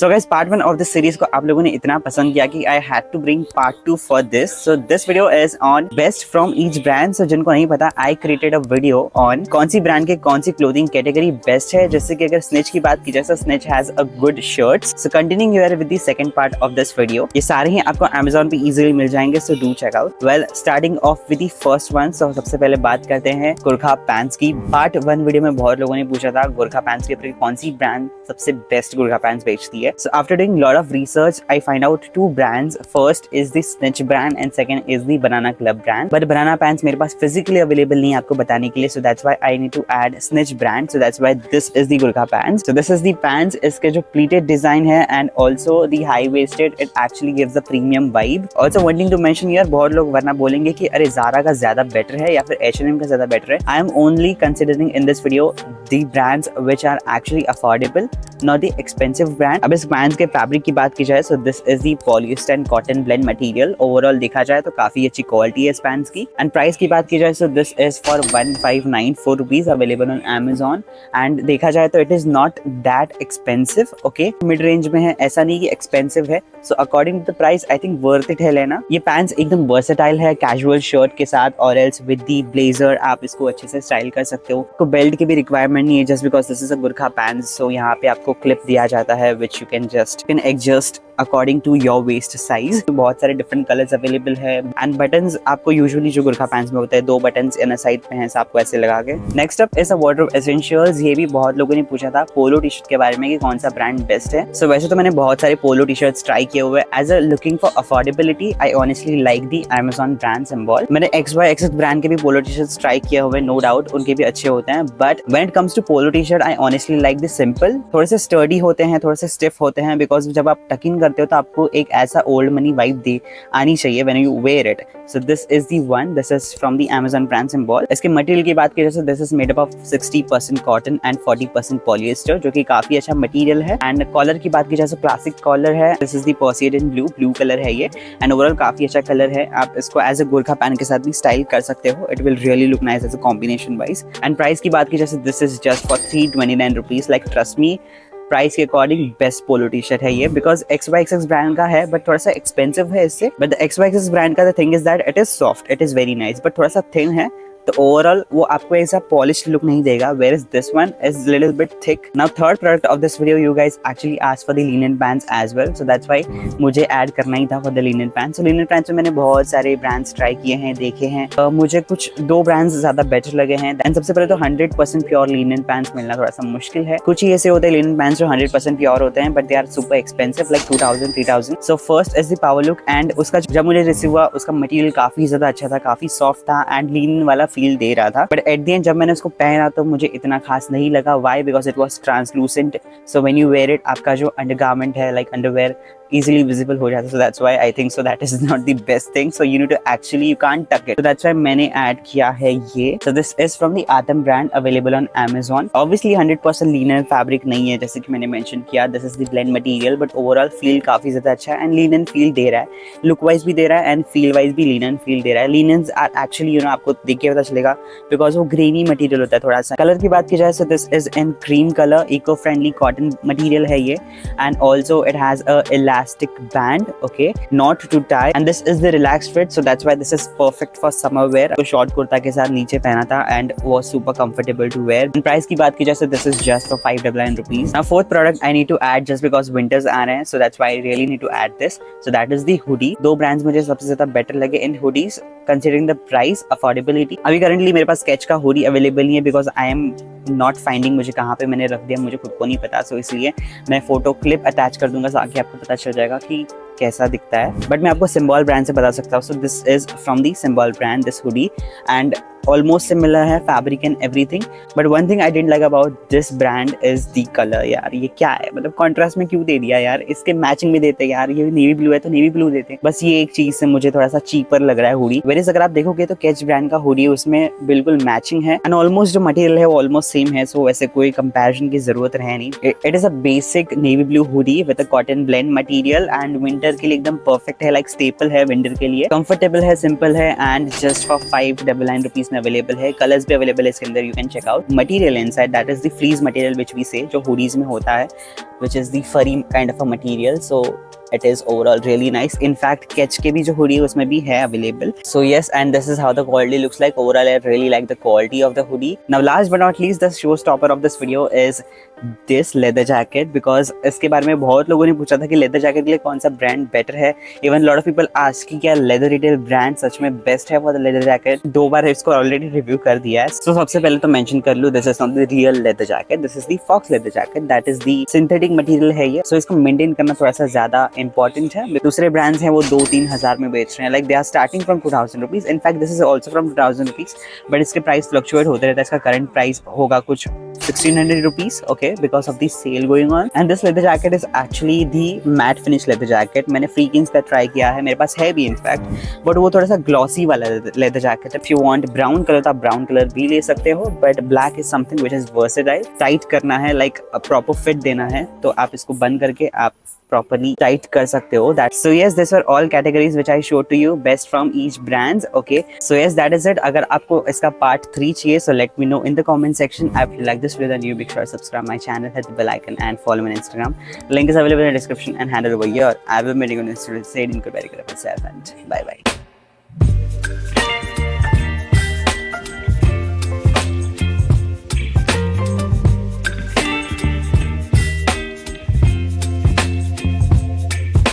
So guys part 1 of this series को आप लोगों ने इतना पसंद किया कि I had to bring part 2 for this. So this video is on best from each brand. सो जिनको नहीं पता, I created a video on कौन सी ब्रांड के कौन सी क्लोथिंग कैटेगरी बेस्ट है। जैसे कि अगर स्निच की बात की जाए तो Snitch has a good shirts. So continuing here with the second part of this video. ये सारे ही आपको Amazon पे इजीली मिल जाएंगे, so do check out. Well starting off with the first one. So सबसे पहले बात करते हैं गोरखा पैंट्स की। पार्ट 1 वीडियो में बहुत लोगों ने पूछा था गोरखा पैंट्स के ऊपर कौन सी ब्रांड सबसे बेस्ट गोरखा पैंट्स बेचती है। So after doing lot of research, I find out 2 brands. First is the Snitch brand and second is the Banana Club brand. But Banana pants मेरे पास physically available नहीं है आपको बताने के लिए, so that's why I need to add Snitch brand. So that's why this is the Gurkha pants. So this is the pants. इसके जो pleated design है and also the high waisted, it actually gives a premium vibe. Also wanting to mention here, बहुत लोग वरना बोलेंगे कि अरे Zara का ज्यादा better है या फिर H&M का ज्यादा better है। I am only considering in this video the brands which are actually affordable, not the expensive brand. अब इस पैंट्स के फैब्रिक की बात की जाए, so this is the polyester and cotton blend material. Overall देखा जाए तो काफी अच्छी क्वालिटी है इस पैंट्स की। एंड प्राइस की बात की जाए, so this is for 1594 rupees available on Amazon। And देखा जाए तो it is not that expensive. Okay, mid range में है, ऐसा नहीं कि एक्सपेंसिव है। So according to the price I think worth it है लेना। ये पैंट्स एकदम वर्सेटाइल है, कैजुअल शर्ट के साथ और एल्स विद दी ब्लेजर आप इसको अच्छे से स्टाइल कर सकते हो। आपको बेल्ट की भी रिक्वायरमेंट नहीं है, just because this is a Gurkha pants. So यहाँ पे आपको क्लिप दिया जाता है which you can adjust according to your waist size. बहुत सारे डिफरेंट कलर्स अवेलेबल है एंड बटन्स आपको यूजुअली जो गुरखा पैंट्स में होता है 2 बटन्स इन साइड पे हैं, आपको ऐसे लगा के। Next up is a wardrobe essentials. ये भी बहुत लोगों ने पूछा था पोलो टी शर्ट के बारे में कि कौन सा ब्रांड बेस्ट है। सो वैसे तो मैंने बहुत सारे पोलो टी शर्ट्स ट्राई किए हुए। As a looking for affordability I honestly like the Amazon brand symbol. मैंने XYXX ब्रांड के भी पोलो टी शर्ट्स ट्राई किए हुए, नो डाउट उनके भी अच्छे होते हैं। But when it comes to polo T shirt I honestly like the simple. थोड़े से स्टर्डी होते हैं, थोड़े से स्टिफ होते हैं, बिकॉज जब आप टक इन करते हो तो आपको एक ऐसा ओल्ड मनी वाइब दे आनी चाहिए when you wear it. So this is the one, this is from the Amazon brand symbol. इसके मटेरियल की बात की जाए, this is made up of 60% cotton and 40% polyester, जो कि काफी अच्छा मटेरियल है। एंड कॉलर की बात की जाए तो क्लासिक कॉलर है। This is the Persian blue colour है ये, एंड ओवरऑल काफी अच्छा कलर है। आप इसको एज अ गोरखा पैंट के साथ भी स्टाइल कर सकते हो। It will really look nice as a combination wise. And price की बात की जाए, this is just for 329 rupees. Like trust me, price के according best polo T shirt है ये, बिकॉज XYXX ब्रांड का है बट थोड़ा सा एक्सपेंसिव है इससे। बट XYXX ब्रांड का the thing is that it is soft, it is very nice, but थोड़ा सा थिन है, तो ओवरऑल वो आपको ऐसा पॉलिश्ड लुक नहीं देगा। Where is this one is little bit thick. Now third product of this video, you guys actually asked for the linen pants as well, so that's why मुझे add करना ही था for the linen pants. So linen pants में मैंने बहुत सारे brands try किए हैं, देखे हैं। मुझे कुछ 2 ब्रांड्स ज्यादा बेटर लगे हैं। एंड सबसे पहले तो 100% प्योर लिनन पैंट्स मिलना थोड़ा सा मुश्किल है। कुछ ही ऐसे होते हैं लिनन पैंट्स जो 100% प्योर होते हैं, but they are super expensive, like 2000-3000। So first is the power look, and उसका जब मुझे रिसीव हुआ उसका मटेरियल काफी ज्यादा अच्छा था, काफी सॉफ्ट था एंड लिनन वाला फील दे रहा था। बट एट द एंड जब मैंने उसको पहना तो मुझे इतना खास नहीं लगा। Why? Because it was translucent. So when you wear it, आपका जो अंडरगारमेंट है लाइक अंडरवेयर easily visible हो जाता है। So that's why I think so that is not the best thing. So you need to actually, you can't tuck it. So that's why मैंने add किया है ये। So this is from the Atom brand available on Amazon. Obviously 100% linen fabric नहीं है, जैसे कि मैंने mention किया। This is the blend material, but overall feel काफी ज़्यादा अच्छा है and linen feel दे रहा है, look wise भी दे रहा है and feel wise भी linen feel दे रहा है। Linens are actually, you know, आपको देख के पता चलेगा because वो grainy material होता है थोड़ा सा। कलर की बात की जाए, so this is in cream color, eco-friendly cotton material है ये, and also it has a elastic band, okay, not to tie, and this is the relaxed fit, so that's why this is perfect for summer wear। तो short kurta के साथ नीचे पहना था and was super comfortable to wear। And price की बात की जाए, so this is just for 599 rupees। Now fourth product I need to add just because winters आ रहे हैं, so that's why I really need to add this। So that is the hoodie। 2 brands मुझे सबसे ज्यादा better लगे in hoodies considering the price affordability। अभी currently मेरे पास Sketch का hoodie available नहीं है because I am not finding, मुझे कहाँ पे मैंने रख दिया मुझे खुद को नहीं पता। सो इसलिए मैं फोटो क्लिप अटैच कर दूंगा ताकि आपको पता चल जाएगा कि कैसा दिखता है। बट मैं आपको सिंबल ब्रांड से बता सकता हूँ। So this is from the Symbol brand, this hoodie, and almost similar है fabric and everything. But one thing I didn't like about this brand is the colour. यार ये क्या है, मतलब कॉन्ट्रास्ट में क्यों दे दिया यार, इसके मैचिंग में देते यार। ये नेवी ब्लू है तो नेवी ब्लू देते, बस ये एक चीज से मुझे थोड़ा सा चीपर लग रहा है हुडी। वेरिस अगर आप देखोगे तो कैच ब्रांड का हुडी उसमें बिल्कुल मैचिंग है एंड ऑलमोस्ट जो मटेरियल है वो ऑलमोस्ट सेम है। सो वैसे कोई कंपैरिजन की जरूरत है नहीं। It is a basic navy blue hoodie with a cotton blend material and winter winter के लिए एकदम परफेक्ट है, लाइक स्टेपल है विंटर के लिए, कंफर्टेबल है, सिंपल है एंड जस्ट फॉर 599 रुपीज में अवेलेबल है। कलर्स भी अवेलेबल है इसके अंदर, you can check out. Material inside that is the fleece material which we say, जो हुडीज में होता है, which is the furry kind of a material, so it is overall really nice. In fact, Catch के भी जो hoodie है उसमें भी है available. So yes, and this is how the quality looks like. Overall, I really like the quality of the hoodie. Now, last but not least, the showstopper of this video is this leather jacket, because इसके बारे में बहुत लोगों ने पूछा था कि leather jacket के लिए कौन सा brand better है. Even lot of people ask कि क्या leather retail brand सच में best है for the leather jacket. 2 बार इसको already review कर दिया है. So सबसे पहले तो mention कर लूँ, this is not the real leather jacket. This is the Fox leather jacket. That is the synthetic material है ये, सो इसको मेंटेन करना थोड़ा सा ज्यादा इंपॉर्टेंट है। दूसरे ब्रांड्स हैं वो 2-3 हजार में बेच रहे हैं, like they are starting from 2000 rupees. In fact this is also from 2000 rupees, but इसके प्राइस फ्लक्चुएट होते रहता है। इसका करंट प्राइस होगा कुछ 1600 rupees, okay, because of the sale going on. And this leather jacket is actually the matte finish leather jacket. मैंने Freakins का try किया है, मेरे पास है भी इनफैक्ट, बट वो थोड़ा सा ग्लॉसी वाला लेदर जैकेट है। If you want brown colour तो आप ब्राउन कलर भी ले सकते हो, but black is something which is versatile. Tight करना है, लाइक प्रॉपर फिट देना है, तो आप इसको बंद करके आप properly tight कर सकते हो। That so yes, these were all categories which I showed to you, best from each brands. Okay, so yes, that is it. अगर आपको इसका part 3 चाहिए, so let me know in the comment section. If you like this video, then you be sure to subscribe my channel, hit the bell icon, and follow me on Instagram. Link is available in the description and handle over here. I will be meeting you on Instagram. Say it in good, very good of yourself, and bye bye.